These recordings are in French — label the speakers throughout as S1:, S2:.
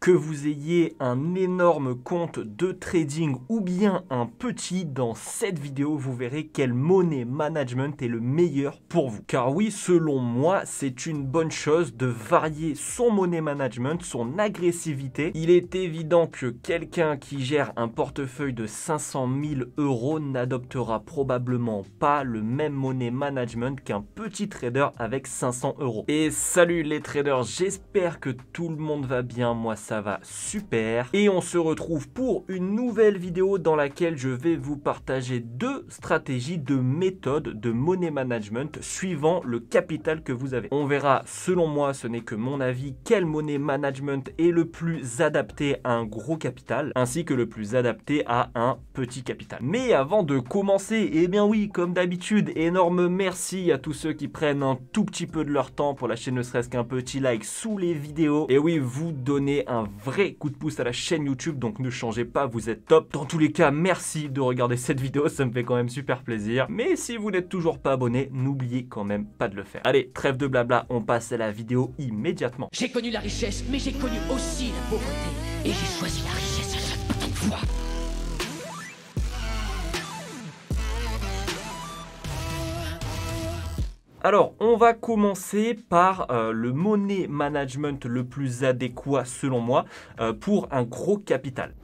S1: Que vous ayez un énorme compte de trading ou bien un petit, dans cette vidéo, vous verrez quel money management est le meilleur pour vous. Car oui, selon moi, c'est une bonne chose de varier son money management, son agressivité. Il est évident que quelqu'un qui gère un portefeuille de 500 000 € n'adoptera probablement pas le même money management qu'un petit trader avec 500 €. Et salut les traders, j'espère que tout le monde va bien, moi ça va super. Et on se retrouve pour une nouvelle vidéo dans laquelle je vais vous partager deux stratégies, deux méthodes de money management suivant le capital que vous avez. On verra, selon moi, ce n'est que mon avis, quel money management est le plus adapté à un gros capital, ainsi que le plus adapté à un petit capital. Mais avant de commencer, eh bien oui, comme d'habitude, énorme merci à tous ceux qui prennent un tout petit peu de leur temps pour lâcher ne serait-ce qu'un petit like sous les vidéos. Et oui, vous donnez un vrai coup de pouce à la chaîne YouTube, donc ne changez pas, vous êtes top. Dans tous les cas, merci de regarder cette vidéo, ça me fait quand même super plaisir. Mais si vous n'êtes toujours pas abonné, n'oubliez quand même pas de le faire. Allez, trêve de blabla, on passe à la vidéo immédiatement.
S2: J'ai connu la richesse, mais j'ai connu aussi la pauvreté. Et j'ai choisi la richesse à chaque putain de fois.
S1: Alors, on va commencer par le money management le plus adéquat selon moi pour un gros capital.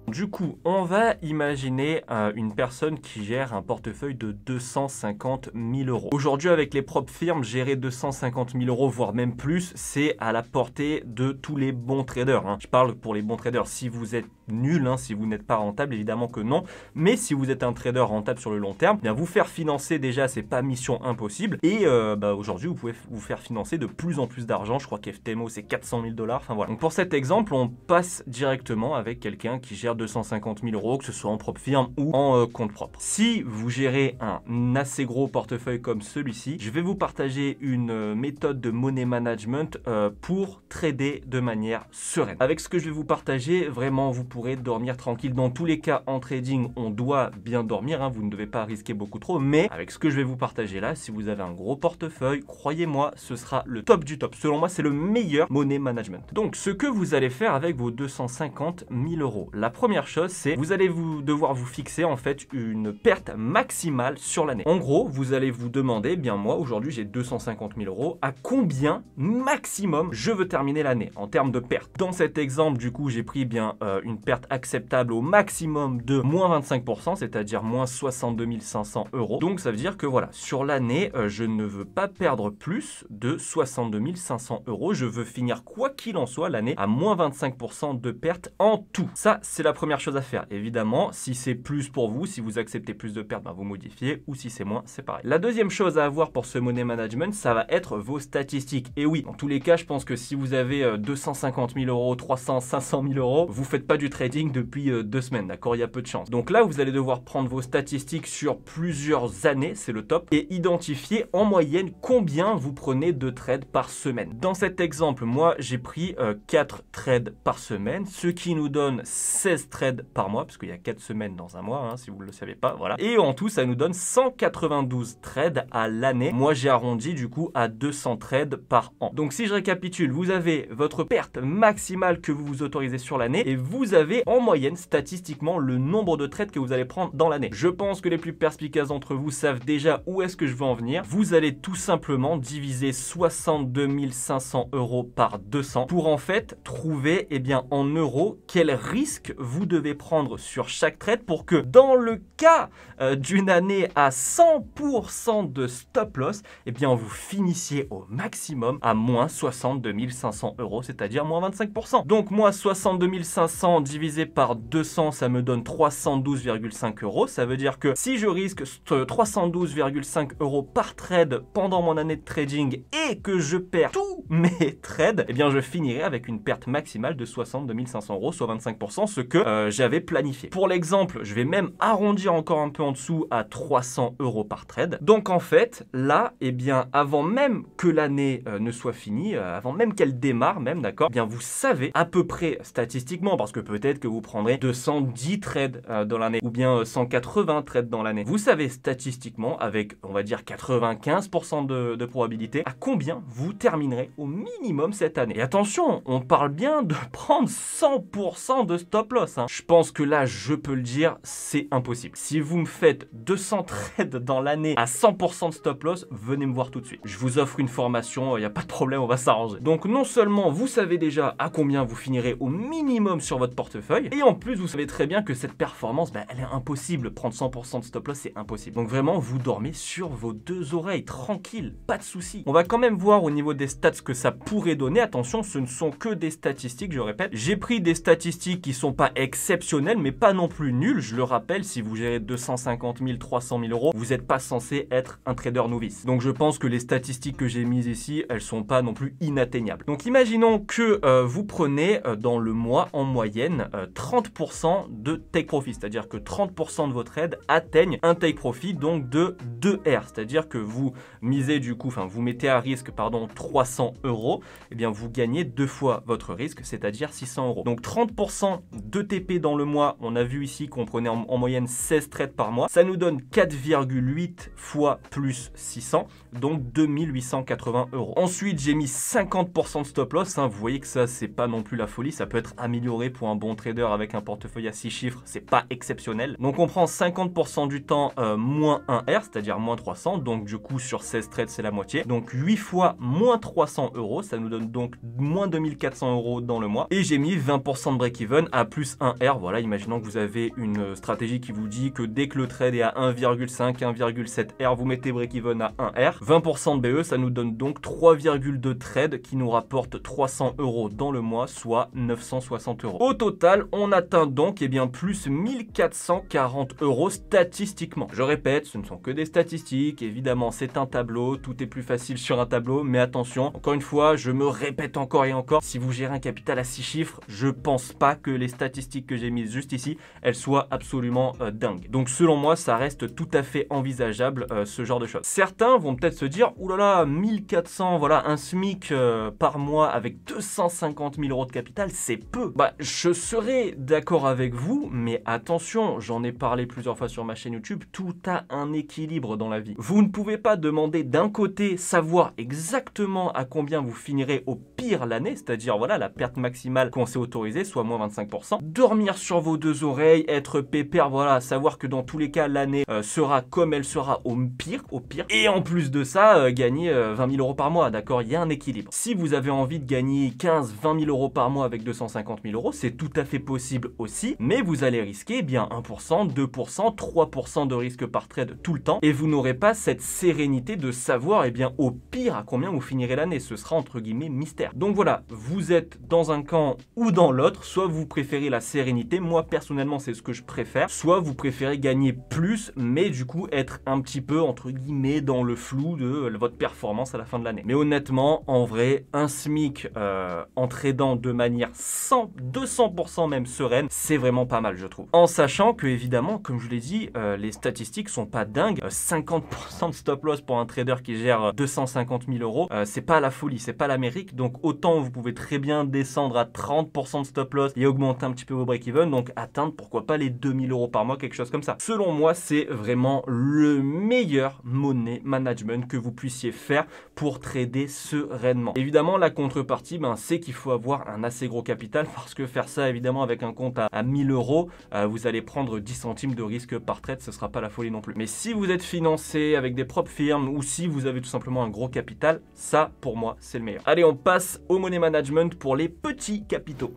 S1: Du coup, on va imaginer une personne qui gère un portefeuille de 250 000 €. Aujourd'hui, avec les propres firmes, gérer 250 000 €, voire même plus, c'est à la portée de tous les bons traders. Je parle pour les bons traders. Si vous êtes nul, si vous n'êtes pas rentable, évidemment que non. Mais si vous êtes un trader rentable sur le long terme, bien vous faire financer déjà, c'est pas mission impossible. Et aujourd'hui, vous pouvez vous faire financer de plus en plus d'argent. Je crois qu'FTMO, c'est 400 000 $. Enfin voilà. Donc pour cet exemple, on passe directement avec quelqu'un qui gère 250 000 €, que ce soit en propre firme ou en compte propre. Si vous gérez un assez gros portefeuille comme celui-ci, je vais vous partager une méthode de money management pour trader de manière sereine. Avec ce que je vais vous partager, vraiment, vous pourrez dormir tranquille. Dans tous les cas, en trading, on doit bien dormir. Vous ne devez pas risquer beaucoup trop. Mais avec ce que je vais vous partager là, si vous avez un gros portefeuille, croyez-moi, ce sera le top du top. Selon moi, c'est le meilleur money management. Donc, ce que vous allez faire avec vos 250 000 €, la première chose, c'est vous allez devoir vous fixer en fait une perte maximale sur l'année. En gros, vous allez vous demander, bien moi, aujourd'hui, j'ai 250 000 €, à combien maximum je veux terminer l'année en termes de perte. Dans cet exemple, du coup, j'ai pris bien une perte acceptable au maximum de moins 25%, c'est-à-dire moins 62 500 €. Donc, ça veut dire que voilà, sur l'année, je ne veux pas perdre plus de 62 500 €. Je veux finir, quoi qu'il en soit, l'année à moins 25% de perte en tout. Ça, c'est la première chose à faire. Évidemment, si c'est plus pour vous, si vous acceptez plus de pertes, vous modifiez, ou si c'est moins, c'est pareil. La deuxième chose à avoir pour ce money management, ça va être vos statistiques. Et oui, dans tous les cas, je pense que si vous avez 250 000 €, 300, 500 000 €, vous faites pas du trading depuis 2 semaines, d'accord? Il y a peu de chance. Donc là, vous allez devoir prendre vos statistiques sur plusieurs années, c'est le top, et identifier en moyenne combien vous prenez de trades par semaine. Dans cet exemple, moi, j'ai pris 4 trades par semaine, ce qui nous donne 16 trades par mois, parce qu'il y a 4 semaines dans un mois, si vous ne le savez pas, voilà. Et en tout, ça nous donne 192 trades à l'année. Moi, j'ai arrondi du coup à 200 trades par an. Donc, si je récapitule, vous avez votre perte maximale que vous vous autorisez sur l'année et vous avez en moyenne, statistiquement, le nombre de trades que vous allez prendre dans l'année. Je pense que les plus perspicaces d'entre vous savent déjà où est-ce que je veux en venir. Vous allez tout simplement diviser 62 500 € par 200 pour en fait trouver, en euros, quel risque vous devez prendre sur chaque trade pour que dans le cas d'une année à 100% de stop loss, vous finissiez au maximum à moins 62 500 €, c'est-à-dire moins 25%. Donc moi, 62 500 divisé par 200, ça me donne 312,5 €. Ça veut dire que si je risque 312,5 € par trade pendant mon année de trading et que je perds tous mes trades, je finirai avec une perte maximale de 62 500 €, soit 25%, ce que j'avais planifié. Pour l'exemple, je vais même arrondir encore un peu en dessous à 300 € par trade. Donc en fait, là, eh bien, avant même que l'année ne soit finie, avant même qu'elle démarre même, d'accord, eh bien, vous savez à peu près statistiquement, parce que peut-être que vous prendrez 210 trades dans l'année, ou bien 180 trades dans l'année. Vous savez statistiquement, avec, on va dire, 95% de probabilité, à combien vous terminerez au minimum cette année. Et attention, on parle bien de prendre 100% de stop loss. Je pense que là, je peux le dire, c'est impossible. Si vous me faites 200 trades dans l'année à 100% de stop loss, venez me voir tout de suite. Je vous offre une formation, il n'y a pas de problème, on va s'arranger. Donc non seulement vous savez déjà à combien vous finirez au minimum sur votre portefeuille, et en plus vous savez très bien que cette performance, elle est impossible. Prendre 100% de stop loss, c'est impossible. Donc vraiment, vous dormez sur vos deux oreilles, tranquille, pas de souci. On va quand même voir au niveau des stats ce que ça pourrait donner. Attention, ce ne sont que des statistiques, je répète. J'ai pris des statistiques qui sont pas exceptionnelles, mais pas non plus nulles. Je le rappelle, si vous gérez 250 000, 300 000 €, vous n'êtes pas censé être un trader novice. Donc je pense que les statistiques que j'ai mises ici, elles sont pas non plus inatteignables. Donc imaginons que vous prenez dans le mois en moyenne 30% de take profit, c'est-à-dire que 30% de vos trades atteignent un take profit donc de 2R, c'est-à-dire que vous misez du coup, vous mettez à risque 300 €, et bien vous gagnez 2 fois votre risque, c'est-à-dire 600 €. Donc 30% de TP dans le mois, on a vu ici qu'on prenait en moyenne 16 trades par mois, ça nous donne 4,8 fois plus 600, donc 2880 €. Ensuite, j'ai mis 50% de stop loss, vous voyez que ça, c'est pas non plus la folie, ça peut être amélioré pour un bon trader avec un portefeuille à 6 chiffres, c'est pas exceptionnel. Donc on prend 50% du temps moins 1R, c'est-à-dire moins 300, donc du coup sur 16 trades, c'est la moitié. Donc 8 fois moins 300 €, ça nous donne donc moins 2400 € dans le mois. Et j'ai mis 20% de break-even à plus 1R. Voilà, imaginons que vous avez une stratégie qui vous dit que dès que le trade est à 1,5, 1,7 R, vous mettez break-even à 1R. 20% de BE, ça nous donne donc 3,2 trades qui nous rapportent 300 € dans le mois, soit 960 €. Au total, on atteint donc plus 1440 € statistiquement. Je répète, ce ne sont que des statistiques, évidemment c'est un tableau, tout est plus facile sur un tableau, mais attention, encore une fois, je me répète encore et encore, si vous gérez un capital à 6 chiffres, je pense pas que les statistiques que j'ai mises juste ici, elles soient absolument dingues. Donc selon moi, ça reste tout à fait envisageable ce genre de choses. Certains vont peut-être se dire, oulala, 1400, voilà, un SMIC par mois avec 250 000 € de capital, c'est peu. Je serais d'accord avec vous, mais attention, j'en ai parlé plusieurs fois sur ma chaîne YouTube, tout a un équilibre dans la vie. Vous ne pouvez pas demander d'un côté savoir exactement à combien vous finirez au pire l'année, c'est-à-dire voilà la perte maximale qu'on s'est autorisée, soit moins 25%. Dormir sur vos deux oreilles, être pépère, voilà, savoir que dans tous les cas l'année sera comme elle sera au pire. Et en plus de ça, gagner 20 000 € par mois, d'accord, il y a un équilibre. Si vous avez envie de gagner 15, 20 000 € par mois avec 250 000 €, c'est tout à fait possible aussi, mais vous allez risquer 1%, 2%, 3% de risque par trade tout le temps, et vous n'aurez pas cette sérénité de savoir au pire à combien vous finirez l'année. Ce sera entre guillemets mystère. Donc voilà, vous êtes dans un camp ou dans l'autre, soit vous préférez la sérénité, moi personnellement c'est ce que je préfère, soit vous préférez gagner plus, mais du coup être un petit peu entre guillemets dans le flou de votre performance à la fin de l'année. Mais honnêtement, en vrai, un SMIC en tradant de manière 200% même sereine, c'est vraiment pas mal je trouve. En sachant que évidemment, comme je l'ai dit, les statistiques sont pas dingues. 50% de stop loss pour un trader qui gère 250 000 €, c'est pas la folie, c'est pas l'Amérique. Donc autant vous pouvez très bien descendre à 30% de stop loss et augmenter un petit peu vos break-even, donc atteindre pourquoi pas les 2000 € par mois, quelque chose comme ça. Selon moi, c'est vraiment le meilleur money management que vous puissiez faire pour trader sereinement. Évidemment, la contrepartie, c'est qu'il faut avoir un assez gros capital, parce que faire ça évidemment avec un compte à 1000 €, vous allez prendre 10 centimes de risque par trade, ce sera pas la folie non plus. Mais si vous êtes financé avec des propres firmes, ou si vous avez tout simplement un gros capital, ça pour moi c'est le meilleur. Allez, on passe au money management pour les petits capitaux.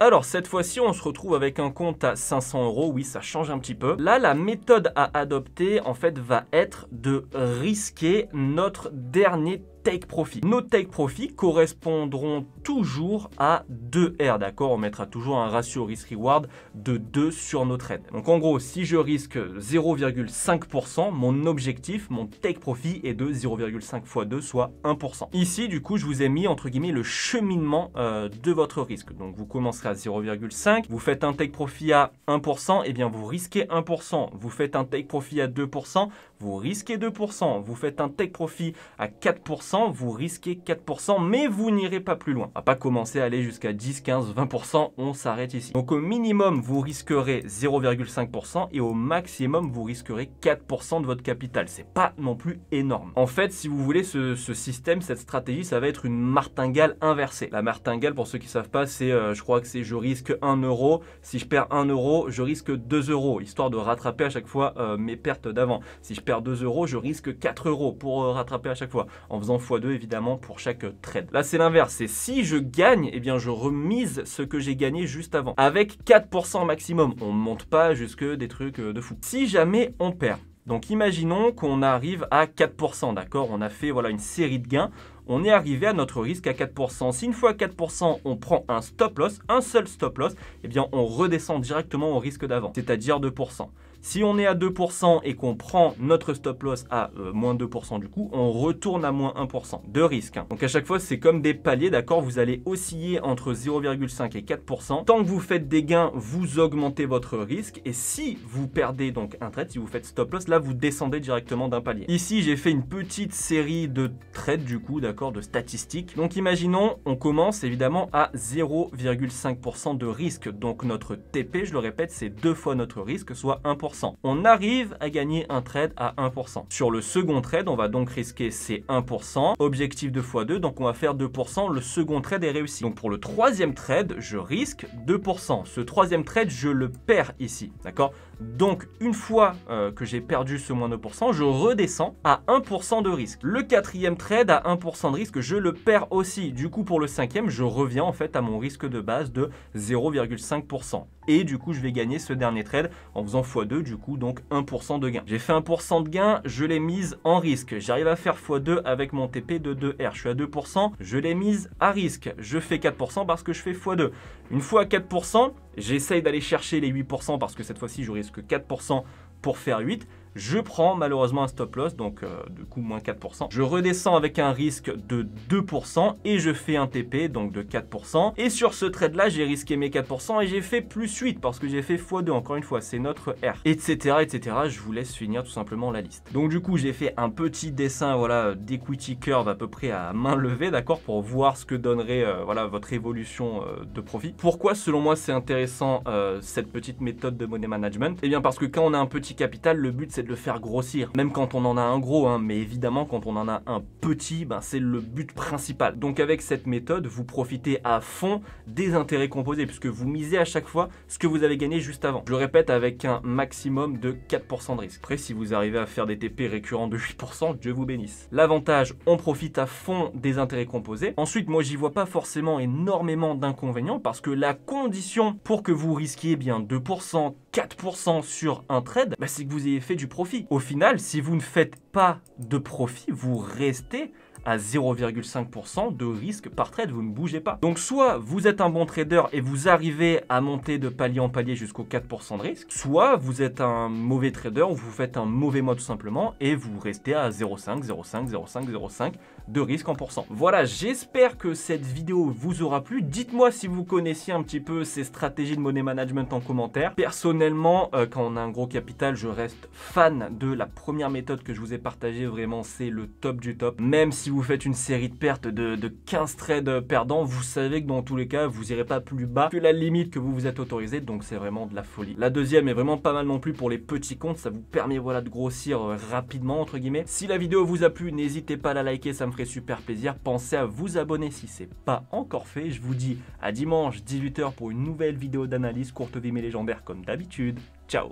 S1: Alors cette fois-ci, on se retrouve avec un compte à 500 €. Oui, ça change un petit peu. Là, la méthode à adopter, en fait, va être de risquer notre dernier take profit. Nos take profit correspondront toujours à 2R, d'accord? On mettra toujours un ratio risk-reward de 2 sur nos trades. Donc en gros, si je risque 0,5%, mon objectif, mon take profit est de 0,5 fois 2, soit 1%. Ici, du coup, je vous ai mis, entre guillemets, le cheminement de votre risque. Donc vous commencerez à 0,5, vous faites un take profit à 1%, et bien vous risquez 1%. Vous faites un take profit à 2%, vous risquez 2%. Vous faites un take profit à 4%, vous risquez 4%, mais vous n'irez pas plus loin. On va pas commencer à aller jusqu'à 10, 15, 20%, on s'arrête ici. Donc au minimum, vous risquerez 0,5% et au maximum, vous risquerez 4% de votre capital. C'est pas non plus énorme. En fait, si vous voulez, ce système, cette stratégie, ça va être une martingale inversée. La martingale, pour ceux qui ne savent pas, c'est, je crois que c'est je risque 1 euro. Si je perds 1 euro, je risque 2 euros, histoire de rattraper à chaque fois mes pertes d'avant. Si je perds 2 euros, je risque 4 euros pour rattraper à chaque fois, en faisant x2 évidemment pour chaque trade. Là, c'est l'inverse. C'est si je gagne, eh bien je remise ce que j'ai gagné juste avant. Avec 4% maximum, on ne monte pas jusque des trucs de fou. Si jamais on perd, donc imaginons qu'on arrive à 4%, d'accord? On a fait voilà, une série de gains. On est arrivé à notre risque à 4%. Si une fois à 4%, on prend un stop loss, un seul stop loss, eh bien on redescend directement au risque d'avant, c'est-à-dire 2%. Si on est à 2% et qu'on prend notre stop loss à moins 2% du coup, on retourne à moins 1% de risque. Donc à chaque fois, c'est comme des paliers, d'accord? Vous allez osciller entre 0,5 et 4%. Tant que vous faites des gains, vous augmentez votre risque. Et si vous perdez donc un trade, si vous faites stop loss, là, vous descendez directement d'un palier. Ici, j'ai fait une petite série de trades du coup, d'accord, de statistiques. Donc imaginons, on commence évidemment à 0,5% de risque. Donc notre TP, je le répète, c'est 2 fois notre risque, soit 1%. On arrive à gagner un trade à 1%. Sur le second trade, on va donc risquer ces 1%. Objectif 2 fois 2, donc on va faire 2%. Le second trade est réussi. Donc pour le troisième trade, je risque 2%. Ce troisième trade, je le perds ici, d'accord? Donc une fois que j'ai perdu ce moins 2%, je redescends à 1% de risque. Le quatrième trade à 1% de risque, je le perds aussi. Du coup, pour le cinquième, je reviens en fait à mon risque de base de 0,5%. Et du coup, je vais gagner ce dernier trade en faisant x2, du coup, donc 1% de gain. J'ai fait 1% de gain, je l'ai mise en risque. J'arrive à faire x2 avec mon TP de 2R. Je suis à 2%, je l'ai mise à risque. Je fais 4% parce que je fais x2. Une fois à 4%, j'essaye d'aller chercher les 8% parce que cette fois-ci, je risque 4% pour faire 8. Je prends malheureusement un stop loss, donc du coup moins 4%. Je redescends avec un risque de 2% et je fais un TP, donc de 4%. Et sur ce trade-là, j'ai risqué mes 4% et j'ai fait plus 8 parce que j'ai fait x2, encore une fois, c'est notre R, etc., etc. Je vous laisse finir tout simplement la liste. Donc du coup, j'ai fait un petit dessin, voilà, d'equity curve à peu près à main levée, d'accord, pour voir ce que donnerait voilà, votre évolution de profit. Pourquoi, selon moi, c'est intéressant cette petite méthode de money management? Eh bien parce que quand on a un petit capital, le but c'est de le faire grossir, même quand on en a un gros, hein, mais évidemment quand on en a un petit, ben, c'est le but principal. Donc avec cette méthode, vous profitez à fond des intérêts composés, puisque vous misez à chaque fois ce que vous avez gagné juste avant. Je le répète, avec un maximum de 4% de risque. Après, si vous arrivez à faire des TP récurrents de 8%, Dieu vous bénisse. L'avantage, on profite à fond des intérêts composés. Ensuite, moi j'y vois pas forcément énormément d'inconvénients, parce que la condition pour que vous risquiez bien 2%, 4% sur un trade, bah, c'est que vous ayez fait du profit. Au final, si vous ne faites pas de profit, vous restez à 0,5% de risque par trade, vous ne bougez pas. Donc soit vous êtes un bon trader et vous arrivez à monter de palier en palier jusqu'au 4% de risque, soit vous êtes un mauvais trader ou vous faites un mauvais mois tout simplement et vous restez à 0,5, 0,5, 0,5, 0,5 de risque en pourcent. Voilà, j'espère que cette vidéo vous aura plu. Dites-moi si vous connaissiez un petit peu ces stratégies de money management en commentaire. Personnellement, quand on a un gros capital, je reste fan de la première méthode que je vous ai partagée. Vraiment, c'est le top du top. Même si vous faites une série de pertes de 15 trades perdants, vous savez que dans tous les cas, vous n'irez pas plus bas que la limite que vous vous êtes autorisé. Donc, c'est vraiment de la folie. La deuxième est vraiment pas mal non plus pour les petits comptes. Ça vous permet voilà, de grossir rapidement, entre guillemets. Si la vidéo vous a plu, n'hésitez pas à la liker, ça me ferait super plaisir. Pensez à vous abonner si c'est pas encore fait. Je vous dis à dimanche 18 h pour une nouvelle vidéo d'analyse courte vie mais légendaire comme d'habitude. Ciao.